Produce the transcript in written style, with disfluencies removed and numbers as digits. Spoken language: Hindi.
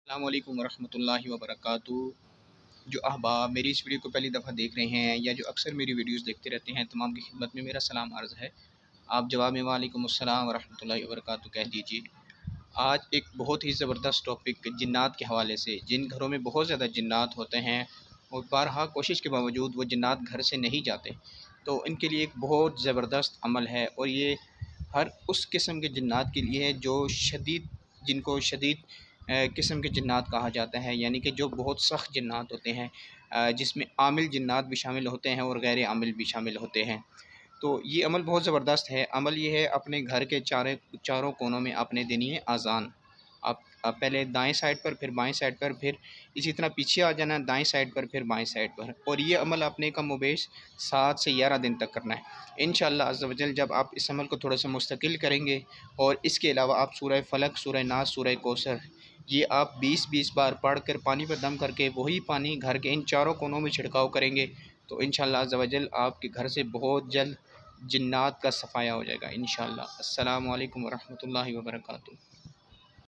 अस्सलामु अलैकुम वरहमतुल्लाहि वबरकातुहू। जो अहबाब मेरी इस वीडियो को पहली दफ़ा देख रहे हैं या जो अक्सर मेरी वीडियोस देखते रहते हैं, तमाम की खिदमत में मेरा सलाम अर्ज़ है। आप जवाब में वालेकुम अस्सलाम वरहमतुल्लाहि वबरकातुहू कह दीजिए। आज एक बहुत ही ज़बरदस्त टॉपिक जिन्नात के हवाले से, जिन घरों में बहुत ज़्यादा जिन्नात होते हैं और बारहा कोशिश के बावजूद वो जिन्नात घर से नहीं जाते, तो इनके लिए एक बहुत ज़बरदस्त अमल है। और ये हर उस किस्म के जिन्नात के लिए है जो शदीद जिनको शदीद किस्म के जिन्नात कहा जाता है, यानी कि जो बहुत सख्त जिन्नात होते हैं, जिसमें आमिल जिन्नात भी शामिल होते हैं और गैर आमिल भी शामिल होते हैं। तो ये अमल बहुत ज़बरदस्त है। अमल ये है, अपने घर के चारों कोनों में आपने देनी है आज़ान। आप पहले दाएं साइड पर, फिर बाएं साइड पर, फिर इसी तरह पीछे आ जाना, दाएं साइड पर फिर बाएं साइड पर। और ये अमल आपने कमोबेश 7 से 11 दिन तक करना है इंशाअल्लाह अज़्ज़ व जल। जब आप इस अमल को थोड़ा सा मुस्तकिल करेंगे और इसके अलावा आप सूरह फ़लक, सूरह नास, सूरह कौसर ये आप 20-20 बार पढ़ कर पानी पर दम करके वही पानी घर के इन चारों कोनों में छिड़काव करेंगे, तो इंशाअल्लाह अज़्ज़ व जल आपके घर से बहुत जल्द जिन्नात का सफ़ाया हो जाएगा इंशाअल्लाह। अस्सलामु अलैकुम वरहमतुल्लाहि वबरकातुहू।